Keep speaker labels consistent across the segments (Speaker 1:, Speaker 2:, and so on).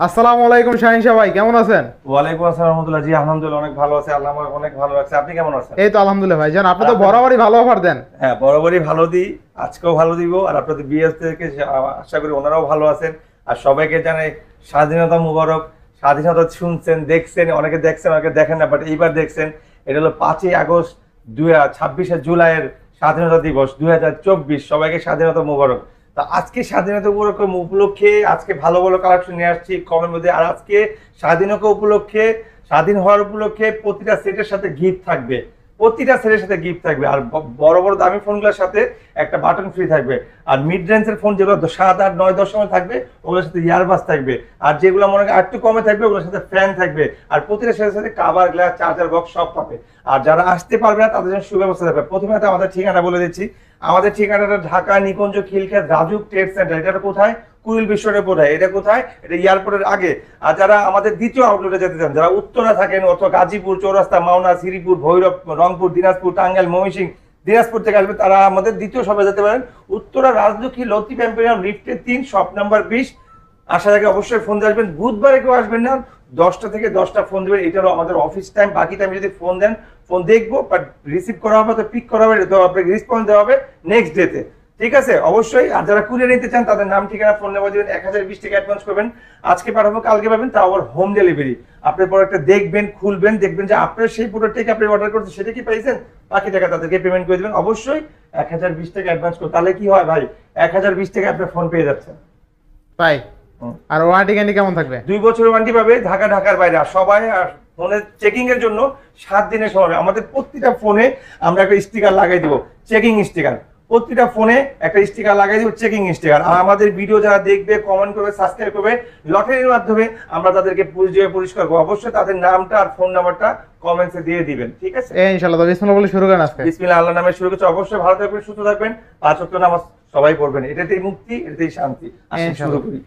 Speaker 1: আসসালামু আলাইকুম শাহিন সাহেব ভাই, কেমন আছেন?
Speaker 2: ওয়ালাইকুম আসসালাম রাহমাতুল্লাহ। জি আলহামদুলিল্লাহ অনেক ভালো আছে, আল্লাহ আমাকে অনেক ভালো রাখছে। আপনি কেমন আছেন?
Speaker 1: এই তো আলহামদুলিল্লাহ ভাইজান, আপনি তো বরাবরই ভালো অফার দেন।
Speaker 2: হ্যাঁ, বরাবরই ভালো দিই, আজকেও ভালো দিব। আর আপনাদের বিএস থেকে আশা করি ওনারাও ভালো আছেন। আর সবাইকে জানাই স্বাধীনতা মুবারক। স্বাধীনতা শুনছেন, দেখছেন, অনেকে দেখছেন, অনেকে দেখেন না, বাট এইবার দেখছেন। এটা হলো 5ই আগস্ট 26শে জুলাইয়ের স্বাধীনতা দিবস 2024। সবাইকে স্বাধীনতা মুবারক। তো আজকে স্বাধীনতা উপলক্ষে আজকে ভালো ভালো কালেকশন নিয়ে আসছি কমের মধ্যে। আর আজকে স্বাধীনতা উপলক্ষে, স্বাধীন হওয়ার উপলক্ষে প্রতিটা সেটের সাথে গিফট থাকবে, প্রতিটা সেটের সাথে গিফট থাকবে। আর বড় বড় দামি ফোনগুলোর সাথে একটা বাটন ফ্রি থাকবে। আর মিড রেঞ্জের ফোন যেগুলো 7, 8, 9, 10 সময় থাকবে, ওগুলোর সাথে ইয়ারবাস থাকবে। আর যেগুলো মনে করেন একটু কমে থাকবে, ওগুলোর সাথে ফ্যান থাকবে। আর প্রতিটা সেটের সাথে কাভার, গ্লাস, চার্জার বক্স সব পাবে। আর যারা আসতে পারবে না তাদের জন্য সুব্যবস্থা থাকবে। প্রথমে আমাদের ঠিকানা বলে দিচ্ছি। আমাদের ঠিকানাটা ঢাকা নিকুঞ্জ খিলক্ষেত রাজুক ট্রেড সেন্টার। এটা কোথায়? কুড়িল বিশ্বরের কোথায়? এটা কোথায়? এটা এয়ারপোর্টের আগে। আর যারা আমাদের দ্বিতীয় আউটলেটে যেতে চান, যারা উত্তরা থাকেন অথবা গাজীপুর, চৌরাস্তা, মাওনা, শ্রীপুর, ভৈরব, রংপুর, দিনাজপুর, টাঙ্গাইল, ময়মনসিংহ, দিনাজপুর থেকে আসবে, তারা আমাদের দ্বিতীয় সবাই যেতে পারেন উত্তরা রাজলক্ষ্মী লতিফ এম্পোরিয়াম লিফটের 3 শপ নাম্বার 20। আসার আগে অবশ্যই ফোন দিয়ে আসবেন। বুধবারে কেউ আসবেন না, 10টা থেকে 10টা ফোন দেবেন। এটা হলো আমাদের অফিস টাইম। বাকি টাইম যদি ফোন দেন, ফোন দেখবো, বাট রিসিভ করা হবে, তো পিক করা হবে, তো আপনাকে রেসপন্স দেওয়া হবে নেক্সট ডেতে। ঠিক আছে? অবশ্যই। আর যারা কুরিয়ার নিতে চান তাদের নাম, ঠিকানা, ফোন নাম্বার দিবেন। 1020 টাকা অ্যাডভান্স করবেন। আজকে পাঠাবো, কালকে পাবেন, তাও আবার হোম ডেলিভারি। আপনার প্রোডাক্টটা দেখবেন, খুলবেন, দেখবেন যে আপনার সেই প্রোডাক্টটাকে আপনি অর্ডার করছেন সেটা কি পাইছেন, বাকি টাকা তাদেরকে পেমেন্ট করে দিবেন। অবশ্যই 1020 টাকা অ্যাডভান্স করুন। তাহলে কি হয় ভাই, 1020 টাকা আপনার ফোন পেয়ে যাচ্ছেন।
Speaker 1: তাই? আর ওয়ারেন্টি গ্যারান্টি কেমন থাকবে?
Speaker 2: 2 বছরের ওয়ারেন্টি পাবে, ঢাকার বাইরে। আর সবাই ফোনের চেকিং এর জন্য 7 দিনের সময়। আমাদের প্রতিটা ফোনে আমরা একটা স্টিকার লাগাই দিব, চেকিং স্টিকার। প্রতিটা ফোনে একটা স্টিকার লাগাই দিব, চেকিং স্টিকার। আর আমাদের ভিডিও যারা দেখবে, কমেন্ট করবে, সাবস্ক্রাইব করবে, লটারির মাধ্যমে আমরা তাদেরকে পুরস্কার করব। অবশ্যই তাদের নামটা আর ফোন নাম্বারটা কমেন্টসে দিয়ে দিবেন। ঠিক আছে?
Speaker 1: ইনশাআল্লাহ। তো বিসমিল্লাহ বলে শুরু করেন আজকে।
Speaker 2: বিসমিল্লাহ, আল্লাহর নামে শুরু করছি। অবশ্যই ভালো থাকবেন, সুস্থ থাকবেন, 5 ওয়াক্ত নামাজ সবাই পড়বেন। এটাতেই মুক্তি, এটাতেই শান্তি। আসুন শুরু করি।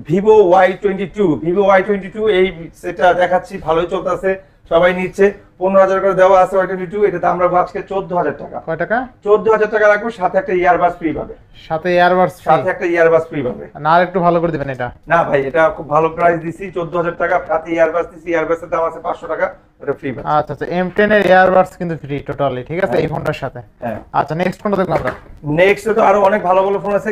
Speaker 2: ভিভো Y22 এই সেটা দেখাচ্ছি, ভালোই চলতেছে, সবাই নিচ্ছে। 15,000 করে দেওয়া আছে Y22। এটাতে আমরা আজকে 14,000 টাকা।
Speaker 1: কয় টাকা?
Speaker 2: 14,000 টাকা রাখবো, সাথে একটা ইয়ারবাস ফ্রি পাবে।
Speaker 1: সাথে ইয়ারবাস ফ্রি?
Speaker 2: সাথে একটা ইয়ারবাস ফ্রি পাবে।
Speaker 1: না, আর একটু ভালো করে দিবেন এটা।
Speaker 2: না ভাই, এটা খুব ভালো প্রাইস দিছি, 14,000 টাকা, সাথে ইয়ারবাস দিছি। ইয়ারবাসের দাম আছে 500 টাকা, এটা ফ্রি পাবে।
Speaker 1: আচ্ছা আচ্ছা, M10 এর ইয়ারবাস কিন্তু ফ্রি টোটালি। ঠিক আছে, এই ফোনটার সাথে।
Speaker 2: হ্যাঁ।
Speaker 1: আচ্ছা, নেক্সট কোনটা দেখব আমরা?
Speaker 2: নেক্সট তো আরো অনেক ভালো ভালো ফোন আছে।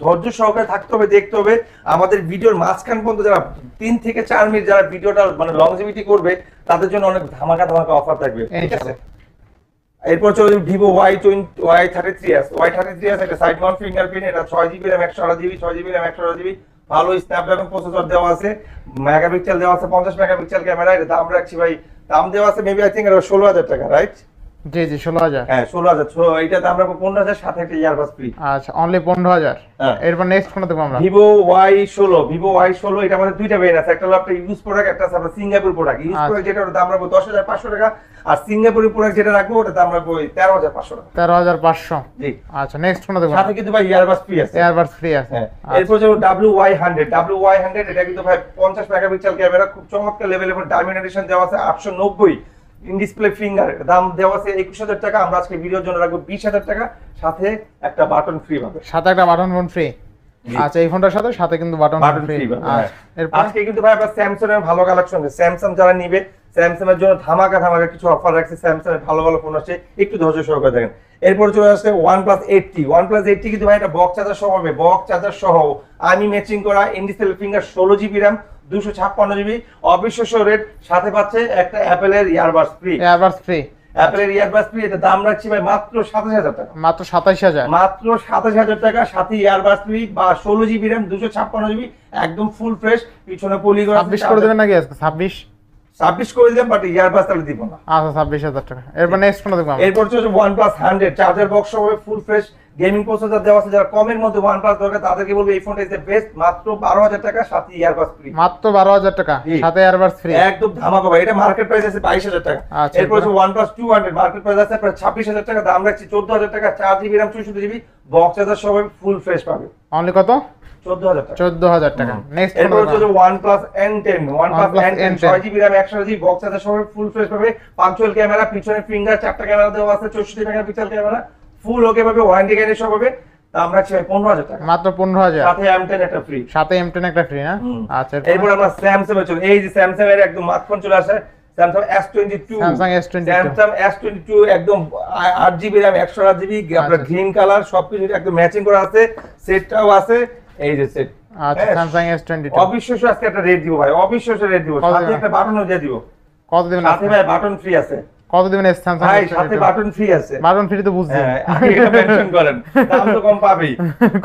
Speaker 2: ধৈর্য সহকারে থাকতে হবে, দেখতে হবে। আমাদের ভিডিওর মাঝখান পর্যন্ত যারা 3 থেকে 4 মিনিট যারা ভিডিওটা মানে লংজিভিটি করবে, তাদের জন্য অনেক ধামাকা অফার থাকবে। ঠিক আছে? এরপর চলে যাবে ভিভো Y33s। Y33s একটা সাইড মাউন্ট ফিঙ্গারপ্রিন্ট। এটা 6GB RAM 128GB, 6GB RAM 128GB। ভালো স্ন্যাপড্রাগন প্রসেসর দেওয়া আছে, মেগাপিক্সেল দেওয়া আছে, 50 মেগাপিক্সেল ক্যামেরা। এটা দাম রাখছি ভাই, দাম দেওয়া আছে মেবি আই থিংক 16,000 টাকা, রাইট?
Speaker 1: জি জি, 16,000।
Speaker 2: হ্যাঁ 16,000। এটা দাম রাখবো 15,000, সাথে একটা ইয়ারবাস ফ্রি।
Speaker 1: আচ্ছা, অনলি 15,000। এরপর নেক্সট কোনটা দেখব আমরা?
Speaker 2: Vivo Y16। এটা আমাদের দুইটা ভেরিয়েন্ট আছে। একটা হলো আপনার ইউজ প্রোডাক্ট, একটা আছে আপনার সিঙ্গাপুর প্রোডাক্ট। ইউজ প্রোডাক্ট যেটা, ওটার দাম রাখবো 10,500 টাকা। আর সিঙ্গাপুরি প্রোডাক্ট যেটা রাখবো, ওটার দাম রাখবো 13,500 টাকা।
Speaker 1: 13,500।
Speaker 2: জি।
Speaker 1: আচ্ছা, নেক্সট কোনটা দেখব?
Speaker 2: সাথে কিন্তু ভাই ইয়ারবাস ফ্রি আছে।
Speaker 1: ইয়ারবাস ফ্রি আছে।
Speaker 2: হ্যাঁ। এরপর যে WY100। এটা কিন্তু ভাই 50 মেগাপিক্সেল ক্যামেরা, খুব চমৎকার লেভেলের ডায়মন্ড এডিশন দেওয়া আছে, 890 ইন ডিসপ্লে ফিঙ্গার। দাম দেওয়া আছে 21,000 টাকা। আমরা আজকে ভিডিওর জন্য রাখবো 20,000 টাকা, সাথে একটা বাটন ফ্রি পাবে।
Speaker 1: সাথে একটা বাটন ফোন ফ্রি। আচ্ছা, এই ফোনটার সাথে কিন্তু বাটন ফ্রি।
Speaker 2: আচ্ছা, আজকে কিন্তু ভাই আমরা স্যামসাং এর ভালো কালেকশন আছে। স্যামসাং যারা নিবে, স্যামসাং এর জন্য ধামাকা কিছু অফার রাখছে। স্যামসাং এর ভালো ভালো ফোন আছে, একটু ধৈর্য সহকারে দেখেন। এরপর চলে আসছে OnePlus 80 কিন্তু ভাই এটা বক্স চার্জার সহ হবে, বক্স চার্জার সহ আমি ম্যাচিং করা in display finger, 16GB RAM, 256GB, অবিশ্বাস্য রেট। সাথে পাচ্ছে একটা অ্যাপেলের ইয়ারবাস ফ্রি। অ্যাপেলের ইয়ারবাস ফ্রি। এটা দাম রাখছি ভাই মাত্র 27,000 টাকা।
Speaker 1: মাত্র 27,000?
Speaker 2: মাত্র 27,000 টাকা, সাথে ইয়ারবাস ফ্রি বা 16GB RAM, 256GB, একদম ফুল ফ্রেশ। পিছনে পলিগন
Speaker 1: 26 করে দেবেন নাকি আজকে?
Speaker 2: 26 করে দিলাম, বাট ইয়ারবাস তাহলে দিব না।
Speaker 1: আচ্ছা, 26,000 টাকা। এরপর নেক্সট কোনটা দেখব আমরা?
Speaker 2: এরপর হচ্ছে OnePlus 100 চার্জার বক্স সহ ফুল ফ্রেশ গেমিং প্রসেসর দেওয়া আছে। যারা কমের মধ্যে OnePlus দরকার, তাদেরকে বলবো এই ফোনটা ইজ দ্য বেস্ট। মাত্র 12,000 টাকা, সাথে ইয়ারবাস ফ্রি।
Speaker 1: মাত্র 12,000 টাকা, সাথে ইয়ারবাস ফ্রি।
Speaker 2: একদম ধামাকা ভাই। এটা মার্কেট প্রাইস আছে 22,000 টাকা। এরপর হচ্ছে OnePlus 200 মার্কেট প্রাইস আছে প্রায় 26,000 টাকা, দাম রাখছি 14,000 টাকা। 4GB RAM, 64GB, box charger সহ ফুল ফ্রেশ পাবে।
Speaker 1: অনলি কত?
Speaker 2: 14,000 টাকা।
Speaker 1: 14,000 টাকা। নেক্সট
Speaker 2: এরপর হচ্ছে OnePlus N10 6GB RAM 128GB, box charger সহ ফুল ফ্রেশ পাবে। পাঞ্চুয়াল ক্যামেরা, পিছনে ফিঙ্গার, 4টা ক্যামেরা দেওয়া আছে, 64 মেগাপিক্সেল ক্যামেরা, ফুল ওকে পাবে, ওয়ারেন্টি গ্যারান্টি সহ পাবে। দাম রাখছি ভাই 15,000 টাকা,
Speaker 1: মাত্র 15,000,
Speaker 2: সাথে M10 একটা ফ্রি।
Speaker 1: সাথে M10 একটা ফ্রি না? আচ্ছা
Speaker 2: এরপর আমরা স্যামসাং এ চলে, এই যে স্যামসাং এর একদম মাখন চলে আসে, Samsung S22,
Speaker 1: Samsung S22,
Speaker 2: Samsung S22 একদম 8GB RAM 128GB আপনার গ্রিন কালার, সবকিছু একদম ম্যাচিং করা আছে, সেটটাও আছে, এই যে সেট।
Speaker 1: আচ্ছা স্যামসাং S22
Speaker 2: অবিশ্বাস্য আজকে একটা রেট দিব ভাই, অবিশ্বাস্য রেট দিব, সাথে একটা বাটনও দিয়ে দিব।
Speaker 1: কত দিবেন?
Speaker 2: সাথে ভাই বাটন ফ্রি আছে।
Speaker 1: কত দিবেন স্যামসাং
Speaker 2: ভাই সাথে বাটন ফ্রি আছে?
Speaker 1: বাটন ফ্রি তো বুঝছি,
Speaker 2: হ্যাঁ আগে এটা মেনশন করেন, দাম তো কম পাবেই।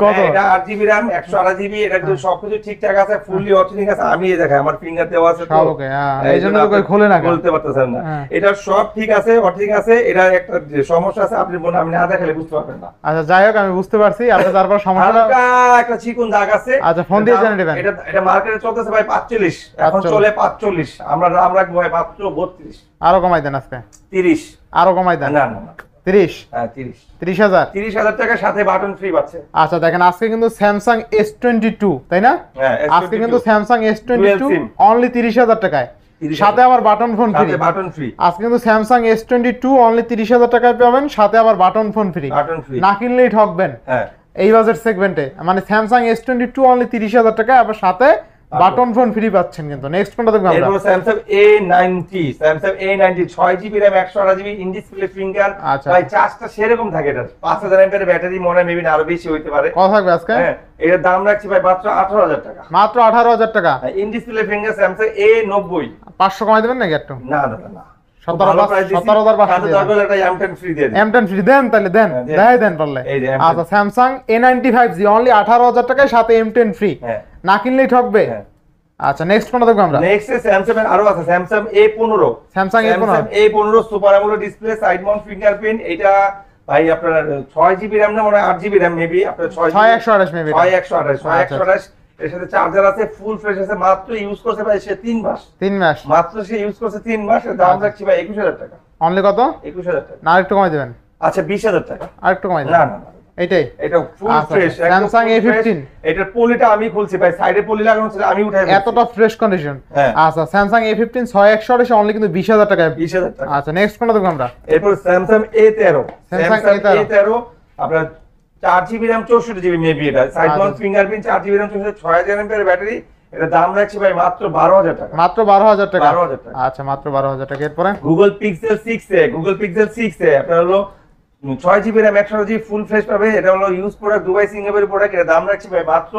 Speaker 1: কত?
Speaker 2: এটা 8GB RAM 128GB, এটা কিন্তু সবকিছু ঠিকঠাক আছে, ফুললি অথেন্টিক আছে, আমি এই দেখাই আমার ফিঙ্গার দেওয়া আছে তো,
Speaker 1: সব ওকে। হ্যাঁ এইজন্য তো কই খোলে না,
Speaker 2: বলতে পারতেছেন না। এটা সব ঠিক আছে, অথেন্টিক আছে, এটা একটা যে সমস্যা আছে আপনি মনে, আমি না দেখালে বুঝতে পারবেন না।
Speaker 1: আচ্ছা যাই হোক আমি বুঝতে পারছি, আপনি তারপর সমস্যাটা
Speaker 2: হালকা একটা চিকন দাগ আছে।
Speaker 1: আচ্ছা ফোন দিয়ে জেনে নেবেন।
Speaker 2: এটা মার্কেটে চলতেছে ভাই 45, এখন চলে 45, আমরা দাম রাখবো ভাই মাত্র 32।
Speaker 1: আরো কমাই দেন আজকে,
Speaker 2: 30
Speaker 1: আরো কমাই দেন।
Speaker 2: না না না
Speaker 1: 30,
Speaker 2: হ্যাঁ 30,
Speaker 1: 30,000।
Speaker 2: 30,000 টাকার সাথে বাটন ফ্রি পাচ্ছে।
Speaker 1: আচ্ছা দেখেন আজকে কিন্তু স্যামসাং S22 তাই না?
Speaker 2: হ্যাঁ
Speaker 1: আজকে কিন্তু স্যামসাং S22
Speaker 2: SIM
Speaker 1: অনলি 30,000 টাকায়,
Speaker 2: 30,000
Speaker 1: সাথে আবার বাটন ফোন ফ্রি।
Speaker 2: সাথে বাটন ফ্রি।
Speaker 1: আজকে কিন্তু স্যামসাং S22 অনলি 30,000 টাকায় পাবেন, সাথে আবার button phone free.
Speaker 2: Button free
Speaker 1: না কিনলেই ঠকবেন
Speaker 2: হ্যাঁ।
Speaker 1: এই বাজেট সেগমেন্টে, মানে স্যামসাং S22 অনলি 30,000 টাকায়, আবার সাথে বাটন ফোন ফ্রি পাচ্ছেন। কিন্তু নেক্সট কোনটা দেখব আমরা?
Speaker 2: এরপর Samsung A90, Samsung A90 6GB RAM 128GB in display finger.
Speaker 1: আচ্ছা।
Speaker 2: ভাই চার্জটা সেরকম থাকে, এটা 5000 mAh ব্যাটারি, মনে হয় মেবি আরো বেশি হইতে পারে।
Speaker 1: কত থাকবে আজকে?
Speaker 2: হ্যাঁ এর দাম রাখছি ভাই মাত্র 18,000 টাকা,
Speaker 1: মাত্র 18,000 টাকা।
Speaker 2: In display finger Samsung A90।
Speaker 1: 500 কমাই দেবেন নাকি একটু?
Speaker 2: না না না
Speaker 1: 17,500
Speaker 2: একটা M10 ফ্রি দিয়ে দিন।
Speaker 1: M10 ফ্রি দেন তাহলে, দেন
Speaker 2: দেন।
Speaker 1: দেখাই দেন পারলে।
Speaker 2: এই যে M10
Speaker 1: আচ্ছা স্যামসাং A95G অনলি 18,000 টাকায়, সাথে M10 ফ্রি।
Speaker 2: হ্যাঁ
Speaker 1: না কিনলেই ঠকবে।
Speaker 2: হ্যাঁ।
Speaker 1: আচ্ছা নেক্সট কোনটা দেখব আমরা?
Speaker 2: নেক্সট স্যামসাং এর আরো আছে, Samsung A15,
Speaker 1: Samsung
Speaker 2: A15 super AMOLED display, side Mount fingerprint. এটা ভাই আপনার 6GB RAM না, মানে 8GB RAM মেবি, আপনার
Speaker 1: 6128 মেবি।
Speaker 2: 6128 এর সাথে চার্জার আছে, ফুল ফ্রেশ আছে, মাত্র ইউজ করছে ভাই সে 3 মাস।
Speaker 1: 3 মাস
Speaker 2: মাত্র সে ইউজ করছে 3 মাস, এর দাম রাখছি ভাই 21,000 টাকা।
Speaker 1: অনলি কত?
Speaker 2: 21,000 টাকা।
Speaker 1: না আরেকটু কমাই দিবেন?
Speaker 2: আচ্ছা 20,000 টাকা।
Speaker 1: আরেকটু কমাই দেন।
Speaker 2: না না না
Speaker 1: এইটাই
Speaker 2: এটা ফুল
Speaker 1: আচ্ছা,
Speaker 2: ফ্রেশ
Speaker 1: Samsung A15
Speaker 2: এটার পলিটা আমি খুলছি ভাই, সাইডে পলি লাগানো ছিল আমি উঠাই ফেলছি।
Speaker 1: এতটা ফ্রেশ কন্ডিশন।
Speaker 2: হ্যাঁ।
Speaker 1: আচ্ছা স্যামসাং A15 6128 অনলি কিন্তু 20,000 টাকায়।
Speaker 2: 20,000 টাকা।
Speaker 1: আচ্ছা নেক্সট কোনটা দেখব আমরা?
Speaker 2: এরপর Samsung A13,
Speaker 1: Samsung
Speaker 2: Samsung
Speaker 1: A13
Speaker 2: A13 আপনার 4GB RAM 64GB মেবি, এটা side Mount fingerprint, 4GB RAM 6000 mAh battery. এটা দাম রাখছি ভাই মাত্র 12,000 টাকা।
Speaker 1: মাত্র 12,000 টাকা।
Speaker 2: 12,000 টাকা।
Speaker 1: আচ্ছা মাত্র 12,000 টাকা। এরপরে
Speaker 2: গুগল পিক্সেল 6 এ আপনার হলো 6GB RAM 128GB full fresh পাবে। এটা হলো ইউজ প্রোডাক্ট, দুবাই সিঙ্গাপুরের প্রোডাক্ট। এটা দাম রাখছি ভাই মাত্র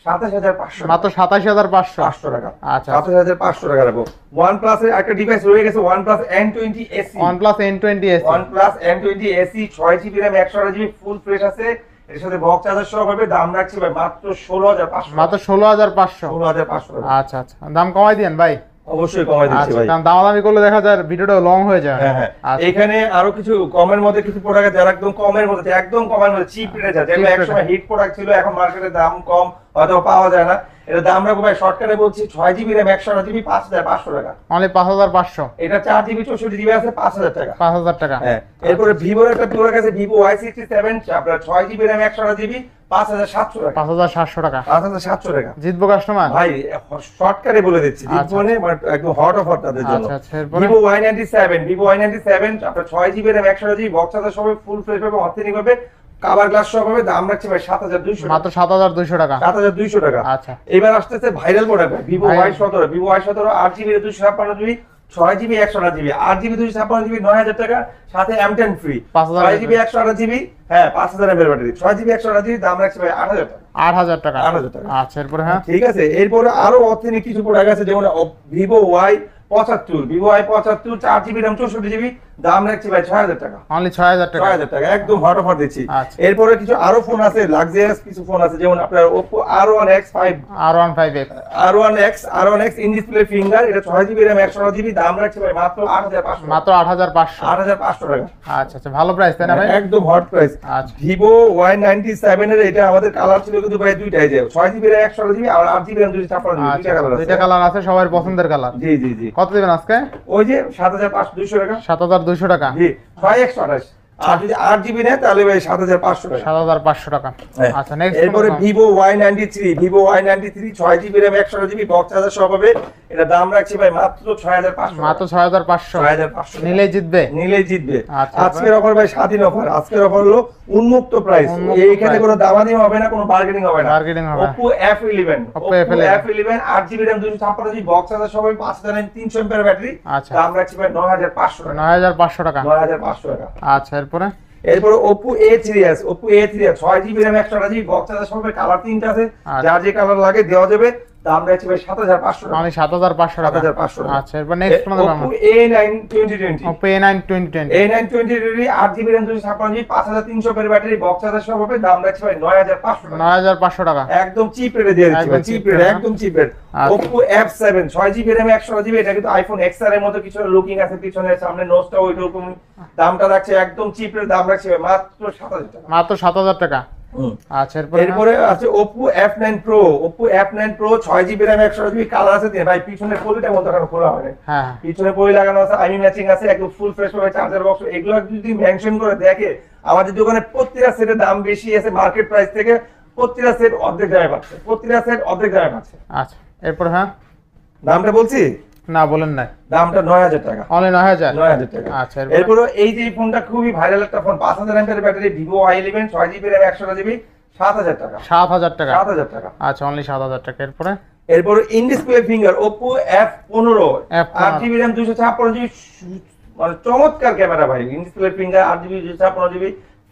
Speaker 2: 27,500,
Speaker 1: মাত্র 27,500
Speaker 2: টাকা।
Speaker 1: আচ্ছা
Speaker 2: 27,500 টাকা রাখবো। OnePlus এর একটা ডিভাইস রয়ে গেছে, OnePlus N20 SE।
Speaker 1: OnePlus N20 SE।
Speaker 2: OnePlus N20 SE 6GB RAM 128GB full fresh আছে, এর সাথে বক্স চার্জার সহ হবে। দাম রাখছি ভাই মাত্র 16,500,
Speaker 1: মাত্র 16,500।
Speaker 2: 16,500 টাকা।
Speaker 1: আচ্ছা আচ্ছা দাম কমাই দিন ভাই।
Speaker 2: অবশ্যই কমাই দিচ্ছি
Speaker 1: আচ্ছা
Speaker 2: ভাই।
Speaker 1: কারণ দামাদামি করলে দেখা যায় ভিডিওটা লং হয়ে যায়।
Speaker 2: হ্যাঁ হ্যাঁ।
Speaker 1: আচ্ছা।
Speaker 2: এখানে আরো কিছু কমের মধ্যে কিছু প্রোডাক্ট যারা একদম কমের মধ্যে, একদম কমের মধ্যে চিপ রেটে যায়, যেগুলো একসময় হিট প্রোডাক্ট ছিল, এখন মার্কেটে দাম কম, হয়তো পাওয়া যায় না। এটা দাম রাখবো ভাই শর্টকাটে বলছি, 6GB RAM 128GB 5,500 টাকা।
Speaker 1: অনলি 5,500।
Speaker 2: এটা 4GB 64GB আছে 5,000 টাকা।
Speaker 1: 5,000 টাকা।
Speaker 2: হ্যাঁ। এরপরে ভিভোর একটা প্রোডাক্ট আছে, ভিভো Y67 আপনার 6GB RAM 128GB 5,700 টাকা।
Speaker 1: 5,700 টাকা।
Speaker 2: 5,700 টাকা।
Speaker 1: জিতবো কাস্টমার
Speaker 2: ভাই শর্টকাটে বলে দিচ্ছি,
Speaker 1: আচ্ছা।
Speaker 2: জীবনে একদম হট অফার তাদের জন্য।
Speaker 1: আচ্ছা আচ্ছা এরপরে
Speaker 2: ভিভো Y97 আপনার 6GB RAM 128GB box charger সহ ফুল ফ্রেশ পাবে, অথেন্টিক পাবে, কভার গ্লাস সহ পাবে। দাম রাখছি ভাই 7,200
Speaker 1: মাত্র 7,200 টাকা।
Speaker 2: 7,200 টাকা।
Speaker 1: আচ্ছা
Speaker 2: এবার আসতেছে viral product, Vivo
Speaker 1: Viral।
Speaker 2: Y17 8GB 256GB 6GB 128GB 8GB 256GB 9,000 টাকা, সাথে M10 ফ্রি।
Speaker 1: 5,000
Speaker 2: 6GB 128GB হ্যাঁ 5,000 mAh ব্যাটারি, 6GB 128GB দাম রাখছি ভাই 8,000 টাকা।
Speaker 1: 8,000 টাকা।
Speaker 2: 8,000 টাকা।
Speaker 1: আচ্ছা এরপরে হ্যাঁ
Speaker 2: ঠিক আছে। এরপরে আরো অথেন্টিক কিছু প্রোডাক্ট আছে, যেমন Vivo Y75 4GB RAM 64GB দাম রাখছি ভাই 6,000 টাকা।
Speaker 1: অনলি 6,000 টাকা।
Speaker 2: 6,000 টাকা একদম হট অফার দিচ্ছি।
Speaker 1: আচ্ছা।
Speaker 2: এরপরে কিছু আরো ফোন আছে, লাক্সারিয়াস কিছু ফোন আছে, যেমন আপনার Oppo R1X5
Speaker 1: R15X।
Speaker 2: R1X in display finger, এটা 6GB RAM 128GB দাম রাখছি ভাই মাত্র 8,500,
Speaker 1: মাত্র 8,500।
Speaker 2: 8,500 টাকা।
Speaker 1: আচ্ছা আচ্ছা ভালো প্রাইস তাই না ভাই?
Speaker 2: একদম হট প্রাইস।
Speaker 1: আচ্ছা
Speaker 2: ভিভো Y97 এর এটা আমাদের কালার ছিল কিন্তু ভাই দুইটাই, যে 6GB RAM 128GB আর 8GB RAM 256GB
Speaker 1: আচ্ছা
Speaker 2: দুইটা কালার আছে।
Speaker 1: দুইটা কালার আছে, সবার পছন্দের কালার।
Speaker 2: জি জি জি।
Speaker 1: কত দিবেন আজকে?
Speaker 2: ওই যে 7,200 টাকা।
Speaker 1: 7,200 টাকা।
Speaker 2: জি 6,128 আর যদি 8GB নেয় তাহলে ভাই 7500 টাকা।
Speaker 1: 7500 টাকা। আচ্ছা নেক্সট
Speaker 2: এরপরে Vivo Y93 6GB RAM 128GB box charger সহ পাবে। এটা দাম রাখছি ভাই মাত্র 6500।
Speaker 1: মাত্র 6500।
Speaker 2: 6500
Speaker 1: নিলেই জিতবে।
Speaker 2: নিলেই জিতবে।
Speaker 1: আচ্ছা,
Speaker 2: আজকের অফার ভাই স্বাধীন অফার। আজকের অফার হলো উন্মুক্ত প্রাইস। এইখানে কোনো দামাদামি হবে না, কোনো বার্গেনিং হবে না।
Speaker 1: বার্গেনিং হবে।
Speaker 2: Oppo F11 8GB RAM 256GB box charger সহ 5300 mAh ব্যাটারি। দাম রাখছি ভাই 9500 টাকা।
Speaker 1: 9500 টাকা।
Speaker 2: 9500 টাকা।
Speaker 1: আচ্ছা এরপরে
Speaker 2: Oppo A3s 6GB RAM 128GB box charger সহ কালার তিনটা আছে, যার যে কালার লাগে দেওয়া যাবে। দাম রাখছি ভাই 7500 টাকা।
Speaker 1: মানে 7500 টাকা।
Speaker 2: 7500 টাকা।
Speaker 1: আচ্ছা এরপর নেক্সট কোন দাম?
Speaker 2: Oppo A9 2020
Speaker 1: Oppo A9 2020
Speaker 2: A9 2020 8GB RAM 256GB 5300 mAh battery box charger সহ হবে। দাম রাখছি ভাই 9500 টাকা।
Speaker 1: 9500 টাকা।
Speaker 2: একদম চিপ রেটে দিয়ে দিচ্ছি ভাই, চিপ রেট, একদম chip rate. Oppo F7 6GB RAM 128GB এটা কিন্তু iPhone XR এর মতো কিছু লুকিং আছে, পিছনে সামনে নোজটা ওইরকম। দামটা রাখছে একদম চিপ রেট। দাম রাখছি ভাই মাত্র 7000 টাকা।
Speaker 1: মাত্র 7000 টাকা। আচ্ছা
Speaker 2: এরপরে আছে Oppo F9 Pro 6GB RAM 128GB colour আছে ভাই। পিছনে পলিটা মতো এখনো খোলা হয়নি।
Speaker 1: হ্যাঁ
Speaker 2: পিছনে পলি লাগানো আছে, আইমি ম্যাচিং আছে, একদম ফুল ফ্রেশ ভাবে চার্জার বক্স। এগুলো যদি মেনশন করে দেখে আমাদের দোকানে প্রত্যেকটা সেটের দাম বেশি আছে মার্কেট প্রাইস থেকে। প্রত্যেকটা সেট অর্ধেক দামে পাচ্ছে, প্রত্যেকটা সেট অর্ধেক দামে পাচ্ছে।
Speaker 1: আচ্ছা এরপর হ্যাঁ
Speaker 2: দামটা বলছি
Speaker 1: না বলেন না,
Speaker 2: দামটা 9000 টাকা।
Speaker 1: অনলি 9000
Speaker 2: টাকা।
Speaker 1: আচ্ছা
Speaker 2: এরপর এই যে ফোনটা খুবই ভাইরাল একটা phone 5000 mAh battery Vivo Y11 6GB RAM 128GB 7000 টাকা।
Speaker 1: 7000 টাকা।
Speaker 2: 7000 টাকা।
Speaker 1: আচ্ছা অনলি 7000 টাকা।
Speaker 2: এরপর in display finger Oppo F15 8GB RAM 256GB মানে চমৎকার ক্যামেরা ভাই। In display finger 8GB 256GB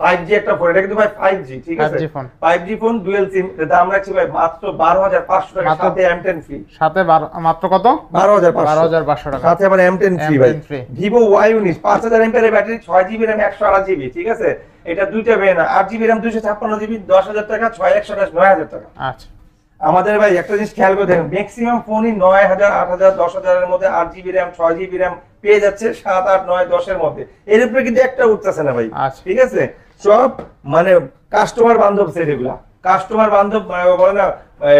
Speaker 2: 5G একটা ফোন। এটা কিন্তু ভাই 5G, ঠিক আছে? 5G phone dual SIM. দাম রাখছি ভাই মাত্র 12500 টাকা সাথে M10 ফ্রি।
Speaker 1: সাথে মাত্র কত? 12500 টাকা।
Speaker 2: সাথে আবার M10 ফ্রি ভাই। Vivo Y19 5000 mAh battery 6GB RAM 128GB, ঠিক আছে? এটা দুইটা ভেরিয়েন্ট 8GB RAM 256GB 10000 টাকা 6128 9000 টাকা।
Speaker 1: আচ্ছা
Speaker 2: আমাদের ভাই একটা জিনিস খেয়াল করে দেখেন, ম্যাক্সিমাম ফোনই 9000 8000 10000 এর মধ্যে 8GB RAM 6GB RAM পেয়ে যাচ্ছে 7 8 9 10 এর মধ্যে। এর উপরে কিন্তু একটা উঠতেছে না ভাই, ঠিক আছে? সব মানে কাস্টমার বান্ধব সেট এগুলা, কাস্টমার বান্ধব বলে না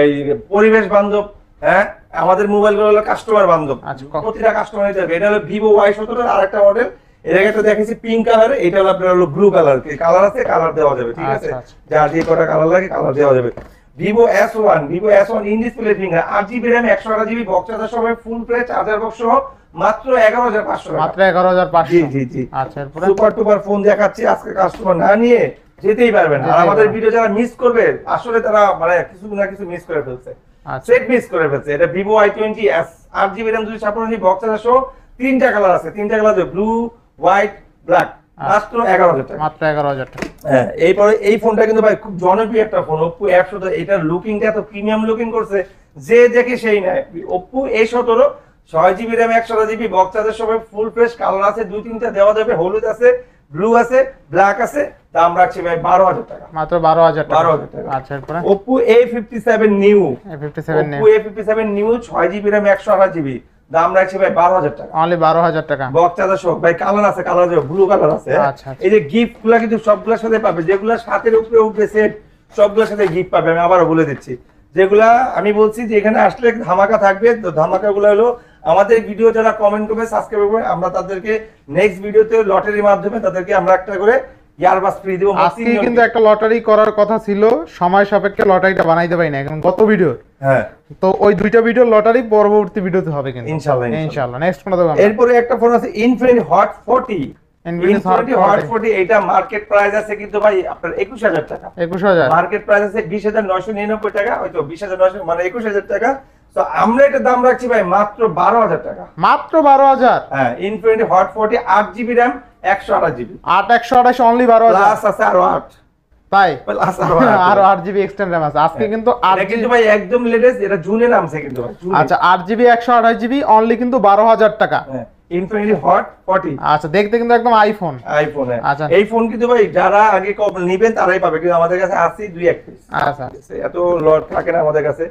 Speaker 2: এই পরিবেশ বান্ধব। হ্যাঁ আমাদের মোবাইলগুলো হলো কাস্টমার বান্ধব, প্রতিটা কাস্টমার নিতে হবে। এটা হলো Vivo Y17 এর আরেকটা মডেল। এর আগে একটা দেখেছি পিঙ্ক কালার, এটা হলো আপনার হলো ব্লু কালার। কালার আছে, কালার দেওয়া যাবে, ঠিক আছে? যার যে কটা কালার লাগে কালার দেওয়া যাবে। Vivo S1 in display finger 8GB RAM 128GB box charger সহ ফুল ফ্রেশ চার্জার বক্স সহ মাত্র 11500 টাকা।
Speaker 1: মাত্র 11500।
Speaker 2: জি জি।
Speaker 1: আচ্ছা এরপর
Speaker 2: সুপার টুপার ফোন দেখাচ্ছি আজকে, কাস্টমার না নিয়ে যেতেই পারবে না। আর আমাদের ভিডিও যারা মিস করবে আসলে তারা মানে কিছু না কিছু মিস করে ফেলছে, সেট মিস করে ফেলছে। এটা Vivo Y20s 8GB RAM 256GB box charger সহ তিনটা কালার আছে, তিনটা কালার আছে ব্লু হোয়াইট ব্ল্যাক। মাত্র 11000 টাকা।
Speaker 1: মাত্র 11000 টাকা।
Speaker 2: হ্যাঁ এরপরে এই ফোনটা কিন্তু ভাই খুব জনপ্রিয় একটা ফোন Oppo F17। এটার লুকিংটা এত প্রিমিয়াম লুকিং করছে যে দেখে সেই নেয়। Oppo A17 6GB RAM 128GB box charger সহ ফুল ফ্রেশ কালার আছে, দুই তিনটা দেওয়া যাবে, হলুদ আছে, ব্লু আছে, ব্ল্যাক আছে। দাম রাখছি ভাই 12000 টাকা।
Speaker 1: মাত্র 12000 টাকা।
Speaker 2: 12000 টাকা।
Speaker 1: আচ্ছা এরপর
Speaker 2: Oppo A57 new 6GB RAM 128GB দাম রাখছি ভাই 12000 টাকা।
Speaker 1: অনলি 12000 টাকা।
Speaker 2: বক্স চার্জার সহ ভাই কালার আছে, কালার আছে, ব্লু কালার আছে।
Speaker 1: আচ্ছা
Speaker 2: এই যে গিফটগুলো কিন্তু সবগুলোর সাথে পাবে, যেগুলো সাথের উপরে উঠবে সেট সবগুলোর সাথে গিফট পাবে। আমি আবারও বলে দিচ্ছি, যেগুলা আমি বলছি যে এখানে আসলে ধামাকা থাকবে। তো ধামাকাগুলো হলো আমাদের ভিডিও যারা কমেন্ট করবে, সাবস্ক্রাইব করবে, আমরা তাদেরকে নেক্সট ভিডিওতে লটারির মাধ্যমে তাদেরকে আমরা একটা করে ইয়ারবাস ফ্রি দেব।
Speaker 1: আজকে কিন্তু একটা লটারি করার কথা ছিল, সময় সাপেক্ষে লটারিটা বানাইতে পারি না এখন গত ভিডিও।
Speaker 2: হ্যাঁ
Speaker 1: তো ওই দুইটা ভিডিও লটারি পরবর্তী ভিডিওতে হবে কিন্তু
Speaker 2: ইনশাআল্লাহ।
Speaker 1: ইনশাআল্লাহ নেক্সট কোন দেব?
Speaker 2: এরপরে একটা ফোন আছে Infinity Hot 40। Infinity Hot 40 এটা মার্কেট প্রাইস আছে কিন্তু ভাই আপনার 21000 টাকা।
Speaker 1: 21000
Speaker 2: মার্কেট প্রাইস আছে 20999 টাকা, হয়তো 20900 মানে 21000 টাকা। তো আমরা এটা দাম রাখছি ভাই মাত্র 12000 টাকা।
Speaker 1: মাত্র 12000।
Speaker 2: হ্যাঁ Infinity Hot 40 8GB RAM 128GB
Speaker 1: 128 only 12000
Speaker 2: plus আছে আরো 8।
Speaker 1: তাই
Speaker 2: প্লাস
Speaker 1: আরো 8GB এক্সটেন্ড RAM আছে আজকে কিন্তু।
Speaker 2: এটা কিন্তু ভাই একদম লেটেস্ট, এটা জুনে নামছে কিন্তু ভাই।
Speaker 1: আচ্ছা 8GB 128GB অনলি কিন্তু 12000 টাকা।
Speaker 2: Infinity Hot 40।
Speaker 1: আচ্ছা দেখতে কিন্তু একদম আইফোন। আচ্ছা
Speaker 2: এই ফোন কিন্তু ভাই যারা আগে নেবেন তারাই পাবে, কিন্তু আমাদের কাছে আছে 2-1 পিস।
Speaker 1: আচ্ছা
Speaker 2: এত লট থাকে না আমাদের কাছে,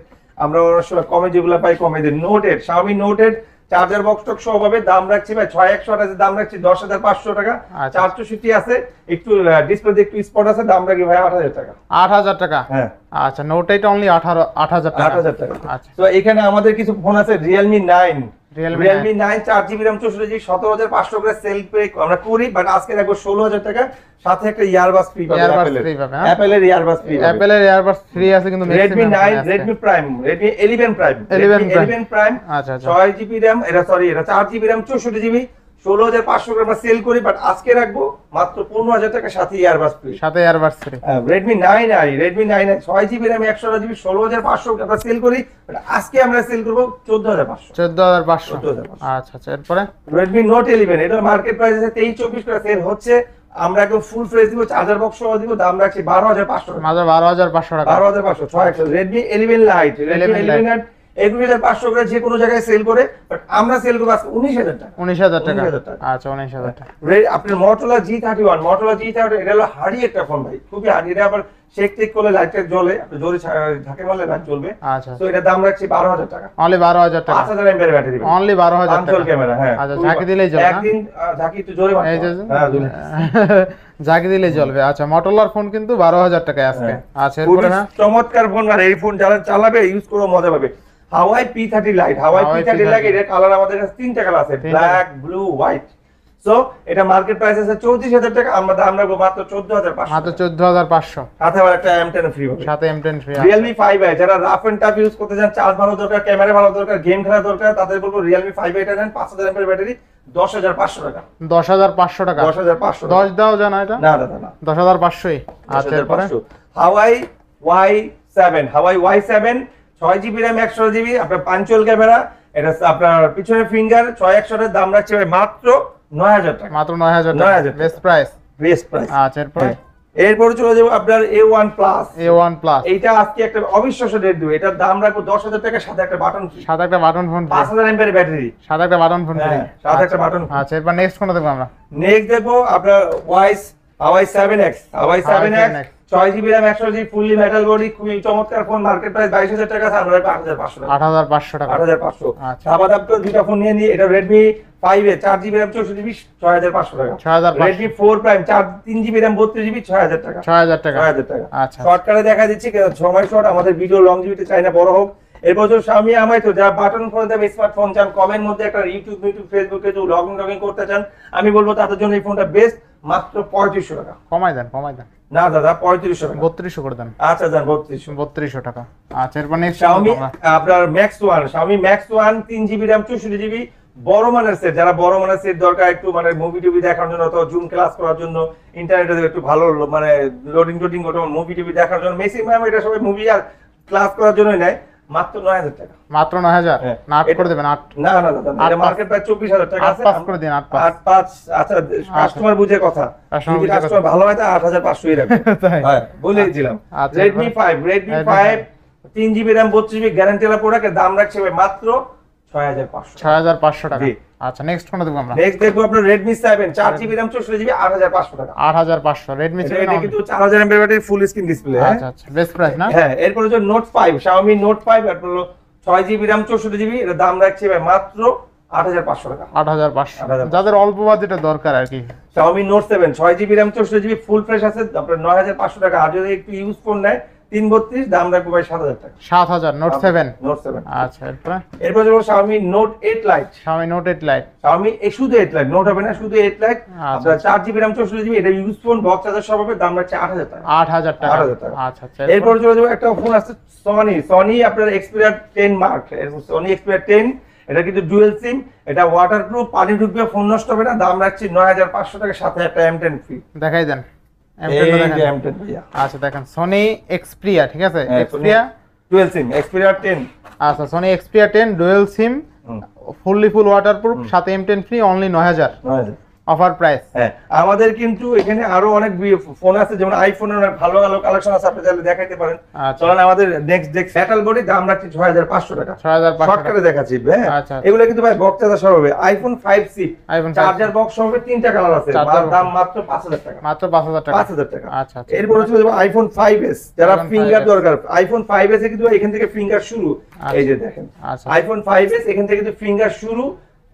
Speaker 2: আমরা অনেক সময় কমে যেগুলো পাই কমে দিই। Noted Xiaomi noted charger box টক সহ পাবে। দাম রাখছি ভাই 6128 দাম রাখছি 10500 টাকা। 464 আছে, একটু ডিসপ্লেতে একটু স্পট আছে, দাম রাখি ভাই 8000 টাকা।
Speaker 1: 8000 টাকা।
Speaker 2: হ্যাঁ
Speaker 1: আচ্ছা নোট 8 অনলি 8000 টাকা।
Speaker 2: আচ্ছা তো এখানে আমাদের কিছু ফোন আছে Realme 9 Realme 9 4GB RAM 64GB 17500 করে সেল পে আমরা করি, বাট আজকে রাখবো 16000 টাকা, সাথে একটা ইয়ারবাস ফ্রি পাবেন। অ্যাপলের ইয়ারবাস ফ্রি,
Speaker 1: অ্যাপলের ইয়ারবাস ফ্রি আছে কিন্তু
Speaker 2: Redmi 9, Redmi Prime, Redmi 11 Prime,
Speaker 1: আচ্ছা
Speaker 2: 6GB RAM, এটা 4GB RAM 64GB 16500 করে আমরা সেল করি, বাট আজকে রাখবো মাত্র 15000 টাকা, সাথে earbuds free. Redmi 9i 6GB RAM 128GB 16500 আমরা সেল করি, বাট আজকে আমরা সেল করব 14500।
Speaker 1: আচ্ছা এরপরে
Speaker 2: Redmi Note 11, এটা মার্কেট প্রাইস আছে 23-24 করে সেল হচ্ছে, আমরা একদম ফুল ফ্রেশ দিব, চার্জার বক্স সহ দিব, দাম রাখছি 12500 টাকা,
Speaker 1: মাত্র 12500 টাকা।
Speaker 2: 12500 6100। Redmi 11 Lite, Redmi 11 Lite 21500 করে যে কোনো জায়গায় সেল করে, বাট আমরা সেল করব আজকে 19000 টাকা।
Speaker 1: 19000 টাকা। আচ্ছা 19000 টাকা।
Speaker 2: আপনার Motorola G31 এটা হলো হাড়ি একটা ফোন ভাই, খুবই হাড়ি, এটা আবার শেক টেক করলে লাইটটা জ্বলে, আপনি জোরে ঝাঁকে মারলে লাইট জ্বলবে।
Speaker 1: আচ্ছা
Speaker 2: তো এটা দাম রাখছি 12000 টাকা।
Speaker 1: অনলি 12000 টাকা।
Speaker 2: 5000 mAh ব্যাটারি,
Speaker 1: অনলি 12000 টাকা।
Speaker 2: আনচল ক্যামেরা, হ্যাঁ।
Speaker 1: আচ্ছা ঝাঁকি দিলেই জ্বলবে।
Speaker 2: একদিন ঝাঁকি একটু জোরে মারতে, হ্যাঁ জ্বলে।
Speaker 1: ঝাঁকি দিলেই জ্বলবে। আচ্ছা Motorola ফোন কিন্তু 12000 টাকায় আজকে। আচ্ছা এরপরে না
Speaker 2: চমৎকার ফোন, আর এই ফোন যারা চালাবে ইউজ করে মজা পাবে। Huawei P30 Lite, Huawei P30 Lite এর কালার আমাদের কাছে তিনটা কালার আছে, ব্ল্যাক, ব্লু, হোয়াইট। সো এটা মার্কেট প্রাইস আছে 34000 টাকা, আমরা দাম রাখবো মাত্র 14500।
Speaker 1: মাত্র 14500।
Speaker 2: সাথে আবার একটা M10 ফ্রি হবে।
Speaker 1: সাথে M10 ফ্রি।
Speaker 2: Realme 5i যারা রাফ এন্ড টাফ ইউজ করতে চান, চার্জ ভালো দরকার, ক্যামেরা ভালো দরকার, গেম খেলা দরকার, তাদের বলবো Realme 5i টা নেন, 5000 mAh ব্যাটারি, 10500 টাকা।
Speaker 1: 10500 টাকা।
Speaker 2: 10500।
Speaker 1: 10 দাও জানা এটা?
Speaker 2: না
Speaker 1: 10500ই। আচ্ছা এরপরে
Speaker 2: Huawei Y7, 6GB RAM 128GB, আপনার পাঞ্চুয়াল ক্যামেরা, এটা আপনার পিছনে ফিঙ্গার, 6100 এর দাম রাখছে ভাই মাত্র 9000 টাকা।
Speaker 1: মাত্র 9000 টাকা। Best price. আচ্ছা
Speaker 2: এরপরে চলে যাব আপনার A1 Plus। এইটা আজকে একটা অবিশ্বাস্য রেট দিব, এটার দাম রাখবো 10000 টাকা, সাথে একটা বাটন ফ্রি।
Speaker 1: সাথে একটা button phone free.
Speaker 2: 5000 mAh battery,
Speaker 1: সাথে একটা বাটন ফোন ফ্রি।
Speaker 2: সাথে একটা বাটন।
Speaker 1: আচ্ছা এরপর নেক্সট কোনটা দেখব আমরা?
Speaker 2: নেক্সট দেখবো আপনার Huawei 7X, 6GB RAM 128GB fully metal body, খুবই চমৎকার ফোন, মার্কেট প্রাইস 22000 টাকা, আমরা 8500 টাকা।
Speaker 1: 8500 টাকা।
Speaker 2: 8500।
Speaker 1: আচ্ছা
Speaker 2: আবার আপনার দুটো ফোন নিয়ে এটা Redmi 5 4GB RAM 64GB 6500 টাকা।
Speaker 1: 6500।
Speaker 2: Redmi 4 Prime 3GB RAM 32GB 6000 টাকা।
Speaker 1: 6000 টাকা।
Speaker 2: 6000 টাকা।
Speaker 1: আচ্ছা
Speaker 2: শর্টকাটে দেখা দিচ্ছি, সময় শর্ট, আমাদের ভিডিও লংজিভিটি চাই না বড় হোক। এরপর যে Xiaomi Mi তো যারা বাটন ফোন দেবে, স্মার্টফোন চান, কমের মধ্যে একটা ইউটিউব ফেসবুকে যে লগইন করতে চান, আমি বলবো তাদের জন্য এই ফোনটা বেস্ট, মাত্র 3500 টাকা।
Speaker 1: কমাই দেন।
Speaker 2: না দাদা 3500 টাকা।
Speaker 1: 3200 করে দেন।
Speaker 2: আচ্ছা যান
Speaker 1: 3200 টাকা। আচ্ছা এরপর নেক্সট
Speaker 2: Xiaomi আপনার Xiaomi Max 1 3GB RAM 64GB বড় মানের সেট, যারা বড় মানের সেট দরকার, একটু মানে মুভি টিভি দেখার জন্য অথবা জুম ক্লাস করার জন্য, ইন্টারনেটে একটু ভালো মানে লোডিং অথবা মুভি টিভি দেখার জন্য, ম্যাক্সিমাম এটা সবাই মুভি আর ক্লাস করার জন্যই নেয়, মাত্র 9000 টাকা।
Speaker 1: মাত্র 9000। না 8 করে দেবেন। 8
Speaker 2: না এটা মার্কেট প্রাইস 24000 টাকা আছে।
Speaker 1: 8 করে দিন।
Speaker 2: 8 আচ্ছা কাস্টমার বুঝে কথা, যদি কাস্টমার ভালো হয় তা 8500ই রাখবেন। হ্যাঁ বলেই দিলাম। Redmi 5 3GB RAM 32GB guarantee ওয়ালা প্রোডাক্টের দাম রাখছে ভাই মাত্র 6500
Speaker 1: টাকা। আচ্ছা নেক্সট কোনটা দেখব আমরা?
Speaker 2: নেক্সট দেখবো আপনার Redmi 7 4GB RAM 64GB 8500 টাকা।
Speaker 1: 8500 Redmi 7
Speaker 2: এটা কিন্তু 4000 mAh battery, full screen display.
Speaker 1: আচ্ছা বেস্ট প্রাইস না?
Speaker 2: হ্যাঁ এরপর হচ্ছে Note 5, Xiaomi Note 5 আর হলো 6GB RAM 64GB, এর দাম রাখছে ভাই মাত্র 8500 টাকা।
Speaker 1: 8500 যাদের অল্প বাজেটে দরকার আর কি।
Speaker 2: Xiaomi Note 7 6GB RAM 64GB full fresh আছে, আপনার 9500 টাকা। আর যদি একটু ইউজ ফোন নেয় 332, দাম রাখবো ভাই 7000 টাকা।
Speaker 1: 7000 Note 7। আচ্ছা
Speaker 2: এরপর যাবো Xiaomi Note 8 Lite। Xiaomi শুধু 8 Lite, নোট হবে না, শুধু 8 Lite, আপনার 4GB RAM 64GB, এটা ইউজ ফোন, বক্স চার্জার সব হবে, দাম রাখছে 8000 টাকা।
Speaker 1: 8000 টাকা। আচ্ছা
Speaker 2: এরপর চলে যাবো একটা ফোন আছে Sony আপনার Xperia 10 Mark, Sony Xperia 10, এটা কিন্তু ডুয়াল সিম, এটা ওয়াটারপ্রুফ, পানি ঢুকবে, ফোন নষ্ট হবে না, দাম রাখছি 9500 টাকা, সাথে একটা M10 ফ্রি।
Speaker 1: দেখাই দেন
Speaker 2: M10 ভাইয়া।
Speaker 1: আচ্ছা দেখেন Sony Xperia, ঠিক আছে, Xperia
Speaker 2: ডুয়াল সিম Xperia 10।
Speaker 1: আচ্ছা Sony Xperia 10 ডুয়াল সিম, ফুল ওয়াটারপ্রুফ, সাথে M10 free, only 9000 offer price.
Speaker 2: হ্যাঁ আমাদের কিন্তু এখানে আরো অনেক ফোন আছে, যেমন আইফোনের অনেক ভালো ভালো কালেকশন আছে, আপনি চাইলে দেখাইতে পারেন। চলেন আমাদের নেক্সট মেটাল বডি, দাম রাখছি 6500 টাকা।
Speaker 1: 6500
Speaker 2: শর্টকাটে দেখাচ্ছি। হ্যাঁ এগুলো কিন্তু ভাই বক্স চার্জার সহ হবে, আইফোন 5C চার্জার বক্স সহ হবে, তিনটা কালার আছে, দাম মাত্র 5000 টাকা।
Speaker 1: মাত্র 5000 টাকা।
Speaker 2: 5000 টাকা। আচ্ছা এরপর চলে যাব আইফোন 5s, যারা ফিঙ্গার দরকার, আইফোন 5s এ কিন্তু এখান থেকে ফিঙ্গার শুরু, এই যে দেখেন আইফোন 5s এখান থেকে কিন্তু ফিঙ্গার শুরু,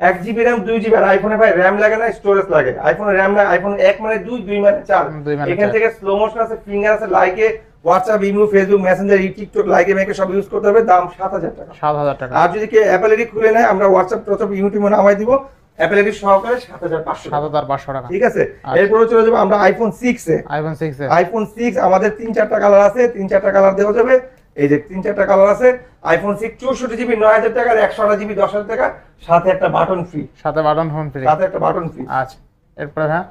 Speaker 2: 1GB RAM 2GB, আর আইফোনে ভাই RAM লাগে না, স্টোরেজ লাগে। আইফোনে RAM না, আইফোন 1 মানে 2, 2 মানে 4, এখান থেকে স্লো মোশন আছে, ফিঙ্গার আছে, Likee WhatsApp, imo, Facebook, Messenger, TikTok, Likee মেকে সব ইউজ করতে হবে, দাম 7000 টাকা।
Speaker 1: 7000 টাকা।
Speaker 2: আর যদি কেউ অ্যাপল আইডি খুলে নেয় আমরা হোয়াটসঅ্যাপ টোটসঅ্যাপ ইউটিউবে নামাই দিব, অ্যাপল আইডি সহকারে 7500 টাকা।
Speaker 1: 7500 টাকা।
Speaker 2: ঠিক আছে, এরপরে চলে যাবো আমরা আইফোন 6 এ। আইফোন 6 আমাদের 3-4টা কালার আছে, 3-4টা কালার দেওয়া যাবে। এই যে 3-4টা কালার আছে। আইফোন 6 64 জিবি 9000 টাকা, আর 128 জিবি 10000 টাকা, সাথে একটা বাটন ফ্রি।
Speaker 1: সাথে বাটন ফোন ফ্রি।
Speaker 2: সাথে একটা বাটন ফ্রি।
Speaker 1: আচ্ছা, এরপরে হ্যাঁ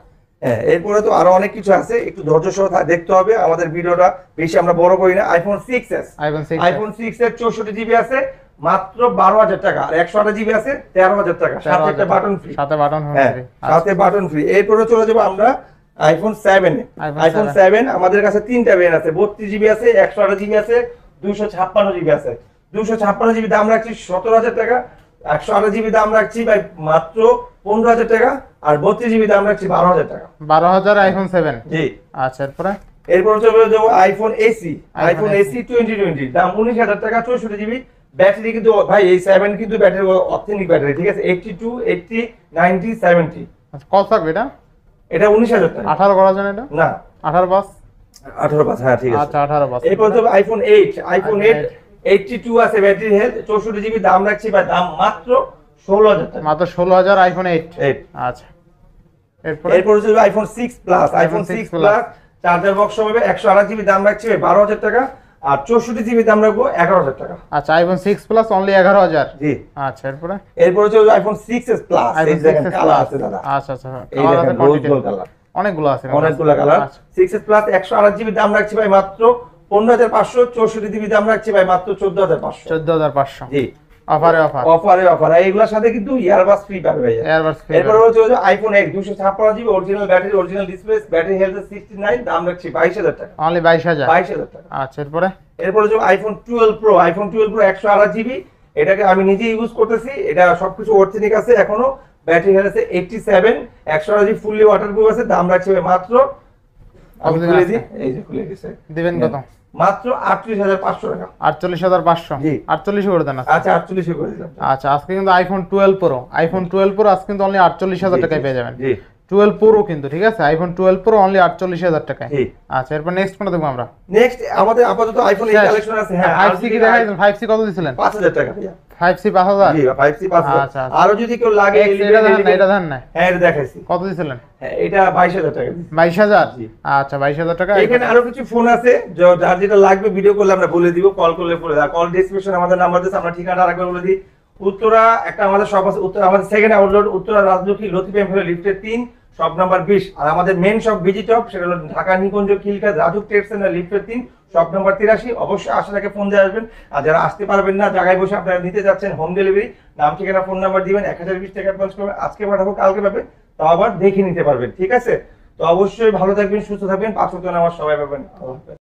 Speaker 2: এরপরে তো আরো অনেক কিছু আছে, একটু ধৈর্য সহ দেখতে হবে, আমাদের ভিডিওটা বেশি আমরা বড় করি না। আইফোন 6s, আইফোন 6 এর 64 জিবি আছে মাত্র 12000 টাকা, আর 128 জিবি আছে 13000 টাকা, সাথে একটা বাটন ফ্রি।
Speaker 1: সাথে বাটন ফোন ফ্রি।
Speaker 2: সাথে বাটন ফ্রি। এরপরে চলে যাব আমরা আইফোন 7 এ। আইফোন 7 আমাদের কাছে তিনটা ভেরিয়েন্ট আছে, 32 জিবি আছে, 128 জিবি আছে, 256 জিবি আছে। 256 জিবি দাম রাখছি 17000 টাকা, 128 জিবি দাম রাখছি ভাই মাত্র 15000 টাকা, আর 32 জিবি দাম রাখছি 12000 টাকা।
Speaker 1: 12000 আইফোন 7।
Speaker 2: জি।
Speaker 1: আচ্ছা,
Speaker 2: এরপর চলে যাবো আইফোন এসি। আইফোন এসি 2020 দাম 19000 টাকা, 64 জিবি। ব্যাটারি কিন্তু ভাই এই 7 কিন্তু ব্যাটারি অথেন্টিক ব্যাটারি, ঠিক আছে? 82, 80, 90, 70।
Speaker 1: আচ্ছা, কত থাকবে এটা?
Speaker 2: এটা 19000 টাকা।
Speaker 1: 18 করা যায় না এটা?
Speaker 2: না,
Speaker 1: 18 পাস।
Speaker 2: 18 পাস, হ্যাঁ ঠিক আছে।
Speaker 1: আচ্ছা, 18 পাস।
Speaker 2: এরপর তো আইফোন 8। আইফোন 8 82 আছে ব্যাটারি হেলথ, 64 জিবি দাম রাখছি ভাই দাম মাত্র 16000 টাকা।
Speaker 1: মাত্র 16000 আইফোন 8। আচ্ছা,
Speaker 2: এরপর হচ্ছে iPhone 6 plus. IPhone 6 plus charger box হবে 128 জিবি দাম রাখছি 12000 টাকা, আর 64 জিবি দাম রাখবো 11000 টাকা।
Speaker 1: আচ্ছা, আইফোন 6 প্লাস অনলি 11000।
Speaker 2: জি।
Speaker 1: আচ্ছা,
Speaker 2: এরপর হচ্ছে আইফোন 6s প্লাস। এই দেখেন কালার আছে দাদা।
Speaker 1: আচ্ছা আচ্ছা,
Speaker 2: এই দেখেন রোজ গোল্ড কালার,
Speaker 1: অনেকগুলো আছে,
Speaker 2: অনেকগুলো কালার। 6s প্লাস 128 জিবি দাম রাখছি ভাই মাত্র 15500, 64 জিবি দাম রাখছি ভাই মাত্র 14500।
Speaker 1: 14500।
Speaker 2: জি।
Speaker 1: অফারে
Speaker 2: এইগুলোর সাথে কিন্তু ইয়ারবাস ফ্রি পাবে ভাই। এরপর হচ্ছে iPhone 8 256 GB original battery, original display, battery health 69, দাম রাখছি 22000 টাকা।
Speaker 1: অনলি 22000
Speaker 2: টাকা।
Speaker 1: আচ্ছা,
Speaker 2: এরপর হচ্ছে iPhone 12 pro. IPhone 12 pro 128 GB, এটাকে আমি নিজে ইউজ করতেছি, এটা সবকিছু অথেন্টিক আছে এখনো। ব্যাটারি হেলথ আছে 87, 128 জিবি ফুললি ওয়াটারপ্রুফ আছে, দাম রাখছি মাত্র, আমি খুলে দিই, এই যে খুলে দিয়েছে,
Speaker 1: দিবেন কত?
Speaker 2: মাত্র 38500 টাকা।
Speaker 1: 48500।
Speaker 2: জি।
Speaker 1: 48 করে দেন।
Speaker 2: আচ্ছা, 48 করে দিলাম।
Speaker 1: আচ্ছা, আজকে কিন্তু আইফোন 12 প্রো, আইফোন 12 প্রো আজকে কিন্তু অনলি 48000 টাকায় পেয়ে যাবেন।
Speaker 2: জি।
Speaker 1: 12 প্রো কিন্তু, ঠিক আছে? আইফোন 12 প্রো অনলি 48000 টাকায়।
Speaker 2: জি।
Speaker 1: আচ্ছা, এরপর নেক্সট কোনটা দেখব আমরা?
Speaker 2: নেক্সট আমাদের আপাতত আইফোন এই কালেকশন আছে। হ্যাঁ,
Speaker 1: 5C কি দেখাইছেন? 5C কত দিছিলেন?
Speaker 2: 5000 টাকা ভাইয়া।
Speaker 1: 5C 5000।
Speaker 2: জি, 5C 5000।
Speaker 1: আচ্ছা,
Speaker 2: আরো যদি কেউ লাগে
Speaker 1: এটা ধান না।
Speaker 2: হ্যাঁ, এটা দেখাইছি।
Speaker 1: কত দিছিলেন?
Speaker 2: হ্যাঁ, এটা 22000 টাকা।
Speaker 1: 22000।
Speaker 2: জি।
Speaker 1: আচ্ছা, 22000 টাকা।
Speaker 2: এখানে আরো কিছু ফোন আছে, যার যেটা লাগবে ভিডিও করলে আমরা বলে দিব, কল করলে বলে দাও। কল ডেসক্রিপশন আমাদের নাম্বার দিয়েছে, আমরা ঠিকানাটা আরেকবার বলে দিই। উত্তরা একটা আমাদের শপ আছে, উত্তরা আমাদের second outlet, Uttara Rajlakshmi Latif M লিফটের 3, শপ নাম্বার 20। আর আমাদের মেন শপ ভিজিটপ, সেটা হলো ঢাকা নিকুঞ্জ খিলকা রাজুক ট্রেড সেন্টার লিফটের 3, শপ নাম্বার 83। অবশ্যই আসার আগে ফোন দিয়ে আসবেন, আর যারা আসতে পারবেন না, জায়গায় বসে আপনারা নিতে যাচ্ছেন, হোম ডেলিভারি, নাম ঠিকানা ফোন নাম্বার দিবেন, 1020 টাকা অ্যাডভান্স করবেন, আজকে পাঠাবো কালকে পাবেন, তাও আবার দেখে নিতে পারবেন, ঠিক আছে? তো অবশ্যই ভালো থাকবেন, সুস্থ থাকবেন, 5 ওয়াক্ত নামাজ সবাই পাবেন। আল্লাহ হাফেজ।